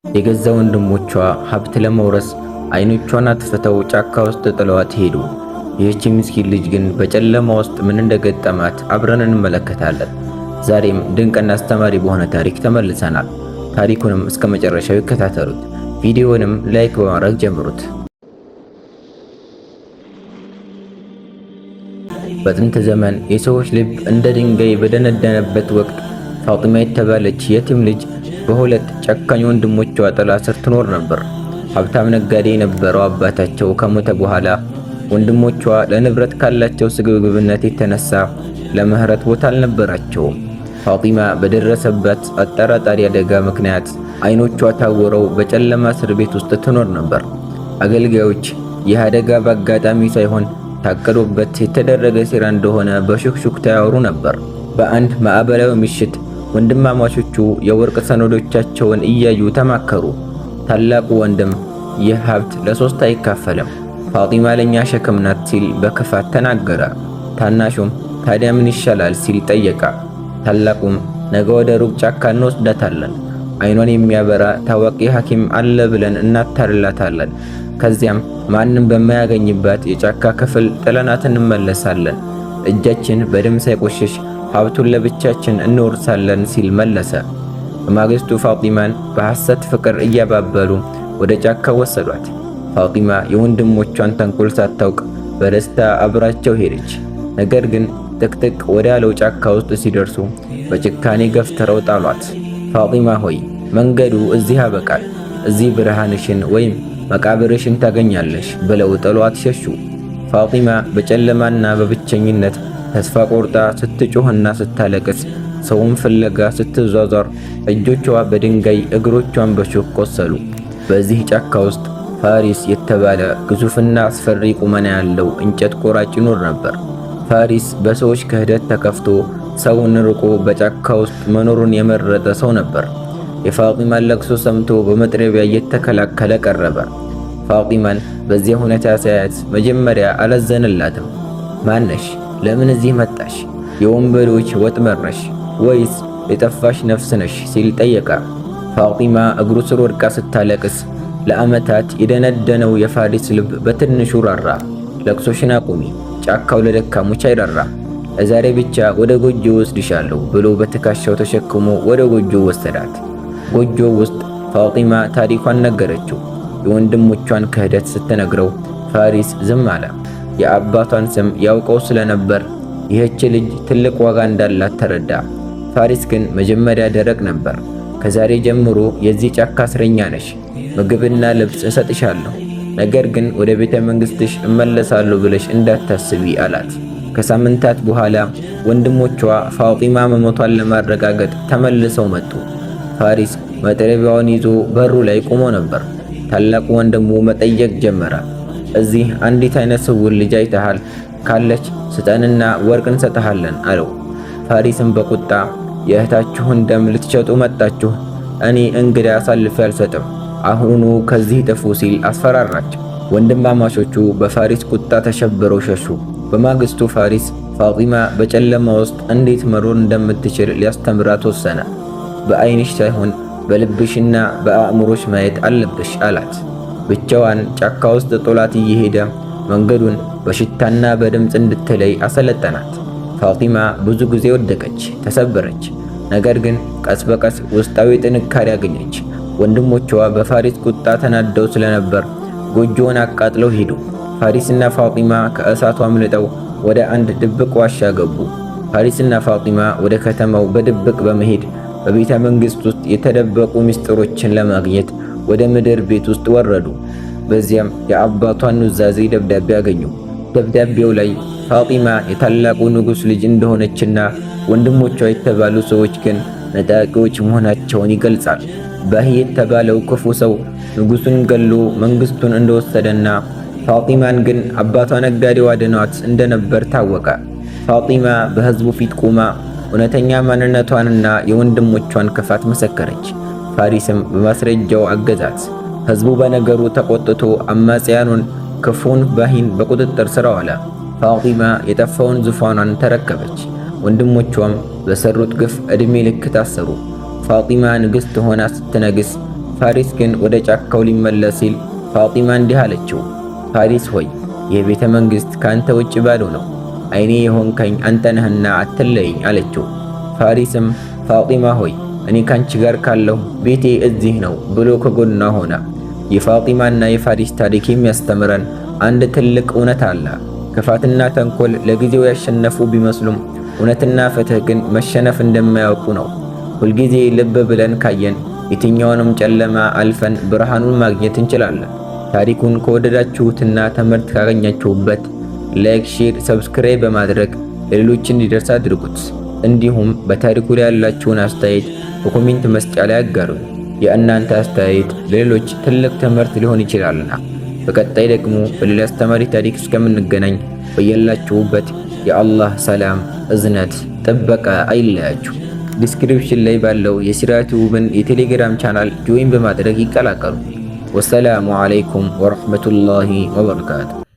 የገዛ ወንድሞቿ ሀብት ለመውረስ አይኖቿን አጥፍተው ጫካ ውስጥ ጥለዋት ሄዱ። ይህች ምስኪን ልጅ ግን በጨለማ ውስጥ ምን እንደገጠማት አብረን እንመለከታለን። ዛሬም ድንቅና አስተማሪ በሆነ ታሪክ ተመልሰናል። ታሪኩንም እስከ መጨረሻው ይከታተሉት። ቪዲዮውንም ላይክ በማድረግ ጀምሩት። በጥንት ዘመን የሰዎች ልብ እንደ ድንጋይ በደነደነበት ወቅት ፋጢማ የተባለች የቲም ልጅ በሁለት ጨካኝ ወንድሞቿ ጥላ ስር ትኖር ነበር። ሀብታም ነጋዴ የነበረው አባታቸው ከሞተ በኋላ ወንድሞቿ ለንብረት ካላቸው ስግብግብነት የተነሳ ለምህረት ቦታ አልነበራቸውም። ፋጢማ በደረሰበት አጠራጣሪ አደጋ ምክንያት አይኖቿ ታውረው በጨለማ እስር ቤት ውስጥ ትኖር ነበር። አገልጋዮች ይህ አደጋ በአጋጣሚ ሳይሆን ታቅዶበት የተደረገ ሴራ እንደሆነ በሹክሹክታ ያወሩ ነበር። በአንድ ማዕበላዊ ምሽት ወንድማማቾቹ የወርቅ ሰነዶቻቸውን እያዩ ተማከሩ። ታላቁ ወንድም ይህ ሀብት ለሶስት አይካፈልም፣ ፋጢማ ለኛ ሸክም ናት ሲል በክፋት ተናገረ። ታናሹም ታዲያ ምን ይሻላል ሲል ጠየቃ። ታላቁም ነገ ወደ ሩቅ ጫካ እንወስዳታለን፣ አይኗን የሚያበራ ታዋቂ ሐኪም አለ ብለን እናታልላታለን። ከዚያም ማንም በማያገኝባት የጫካ ክፍል ጥለናት እንመለሳለን። እጃችን በደም ሳይቆሽሽ ሀብቱን ለብቻችን እንወርሳለን ሲል መለሰ። በማግስቱ ፋጢማን በሐሰት ፍቅር እያባበሉ ወደ ጫካ ወሰዷት። ፋጢማ የወንድሞቿን ተንኮል ሳታውቅ በደስታ አብራቸው ሄደች። ነገር ግን ጥቅጥቅ ወዳለው ጫካ ውስጥ ሲደርሱ በጭካኔ ገፍትረው ጣሏት። ፋጢማ ሆይ መንገዱ እዚህ ያበቃል፣ እዚህ ብርሃንሽን ወይም መቃብርሽን ታገኛለሽ ብለው ጥሏት ሸሹ። ፋጢማ በጨለማና በብቸኝነት ተስፋ ቆርጣ ስትጮህና ስታለቅስ ሰውን ፍለጋ ስትዟዟር እጆቿ በድንጋይ እግሮቿን በሾህ ቆሰሉ። በዚህ ጫካ ውስጥ ፋሪስ የተባለ ግዙፍና አስፈሪ ቁመና ያለው እንጨት ቆራጭ ይኖር ነበር። ፋሪስ በሰዎች ክህደት ተከፍቶ ሰውን ርቆ በጫካ ውስጥ መኖሩን የመረጠ ሰው ነበር። የፋጢማን ለቅሶ ሰምቶ በመጥረቢያ እየተከላከለ ቀረበ። ፋጢማን በዚያ ሁኔታ ሳያት መጀመሪያ አላዘነላትም። ማነሽ? ለምን እዚህ መጣሽ? የወንበዴዎች ወጥመድ ነሽ ወይስ የጠፋሽ ነፍስ ነሽ ሲል ጠየቃ። ፋጢማ እግሩ ስር ወድቃ ስታለቅስ ለዓመታት የደነደነው የፋሪስ ልብ በትንሹ ራራ። ለቅሶሽን አቁሚ፣ ጫካው ለደካሞች አይራራም። ለዛሬ ብቻ ወደ ጎጆ ወስድሻለሁ ብሎ በትከሻው ተሸክሞ ወደ ጎጆ ወሰዳት። ጎጆ ውስጥ ፋጢማ ታሪኳን ነገረችው። የወንድሞቿን ክህደት ስትነግረው ፋሪስ ዝም አለ። የአባቷን ስም ያውቀው ስለነበር ይህች ልጅ ትልቅ ዋጋ እንዳላት ተረዳ። ፋሪስ ግን መጀመሪያ ደረቅ ነበር። ከዛሬ ጀምሮ የዚህ ጫካ እስረኛ ነሽ፣ ምግብና ልብስ እሰጥሻለሁ፣ ነገር ግን ወደ ቤተ መንግሥትሽ እመለሳለሁ ብለሽ እንዳታስቢ አላት። ከሳምንታት በኋላ ወንድሞቿ ፋጢማ መሞቷን ለማረጋገጥ ተመልሰው መጡ። ፋሪስ መጥረቢያውን ይዞ በሩ ላይ ቆሞ ነበር። ታላቁ ወንድሙ መጠየቅ ጀመረ። እዚህ አንዲት አይነ ስውር ልጅ አይተሃል? ካለች ስጠንና ወርቅ እንሰጥሃለን አለው። ፋሪስም በቁጣ የእህታችሁን ደም ልትሸጡ መጣችሁ? እኔ እንግዳ አሳልፌ አልሰጥም፣ አሁኑ ከዚህ ጥፉ ሲል አስፈራራቸው። ወንድማማቾቹ በፋሪስ ቁጣ ተሸብረው ሸሹ። በማግስቱ ፋሪስ ፋጢማ በጨለማ ውስጥ እንዴት መኖር እንደምትችል ሊያስተምራት ወሰነ። በአይንሽ ሳይሆን በልብሽና በአእምሮሽ ማየት አለብሽ አላት። ብቻዋን ጫካ ውስጥ ጦላት እየሄደ መንገዱን በሽታና በድምፅ እንድትለይ አሰለጠናት። ፋጢማ ብዙ ጊዜ ወደቀች፣ ተሰበረች። ነገር ግን ቀስ በቀስ ውስጣዊ ጥንካሬ አገኘች። ወንድሞቿ በፋሪስ ቁጣ ተናደው ስለነበር ጎጆውን አቃጥለው ሄዱ። ፋሪስና ፋጢማ ከእሳቱ አምልጠው ወደ አንድ ድብቅ ዋሻ ገቡ። ፋሪስና ፋጢማ ወደ ከተማው በድብቅ በመሄድ በቤተ መንግሥት ውስጥ የተደበቁ ምስጢሮችን ለማግኘት ወደ ምድር ቤት ውስጥ ወረዱ። በዚያም የአባቷን ኑዛዜ ደብዳቤ አገኙ። ደብዳቤው ላይ ፋጢማ የታላቁ ንጉሥ ልጅ እንደሆነችና ወንድሞቿ የተባሉ ሰዎች ግን ነጣቂዎች መሆናቸውን ይገልጻል። ባህ የተባለው ክፉ ሰው ንጉሡን ገሎ መንግሥቱን እንደወሰደና ፋጢማን ግን አባቷ ነጋዴው አድኗት እንደነበር ታወቀ። ፋጢማ በሕዝቡ ፊት ቆማ እውነተኛ ማንነቷንና የወንድሞቿን ክፋት መሰከረች። ፋሪስም በማስረጃው አገዛት። ሕዝቡ በነገሩ ተቆጥቶ አማጽያኑን ክፉን ባሂን በቁጥጥር ስር አዋለ። ፋጢማ የጠፋውን ዙፋኗን ተረከበች። ወንድሞቿም በሰሩት ግፍ ዕድሜ ልክ ታሰሩ። ፋጢማ ንግሥት ሆና ስትነግስ ፋሪስ ግን ወደ ጫካው ሊመለስ ሲል ፋጢማ እንዲህ አለችው፣ ፋሪስ ሆይ ይህ ቤተ መንግሥት ካንተ ውጭ ባዶ ነው። ዓይኔ የሆንከኝ አንተ ነህና አትለይኝ አለችው። ፋሪስም ፋጢማ ሆይ እኔ ካንቺ ጋር ካለሁ ቤቴ እዚህ ነው ብሎ ከጎኗ ሆነ። የፋጢማና የፋሪስ ታሪክ የሚያስተምረን አንድ ትልቅ እውነት አለ። ክፋትና ተንኮል ለጊዜው ያሸነፉ ቢመስሉም እውነትና ፍትህ ግን መሸነፍ እንደማያውቁ ነው። ሁልጊዜ ልብ ብለን ካየን የትኛውንም ጨለማ አልፈን ብርሃኑን ማግኘት እንችላለን። ታሪኩን ከወደዳችሁትና ትምህርት ካገኛችሁበት ላይክ፣ ሼር፣ ሰብስክራይብ በማድረግ ለሌሎች እንዲደርስ አድርጉት። እንዲሁም በታሪኩ ላይ ያላችሁን አስተያየት በኮሜንት መስጫ ላይ አጋሩ። የእናንተ አስተያየት ለሌሎች ትልቅ ትምህርት ሊሆን ይችላልና። በቀጣይ ደግሞ በሌላ አስተማሪ ታሪክ እስከምንገናኝ በያላችሁበት የአላህ ሰላም፣ እዝነት፣ ጥበቃ አይለያችሁ። ዲስክሪፕሽን ላይ ባለው የሲራ ቲዩብን የቴሌግራም ቻናል ጆይን በማድረግ ይቀላቀሉ። ወሰላሙ አለይኩም ወረሕመቱላሂ ወበረካቱ።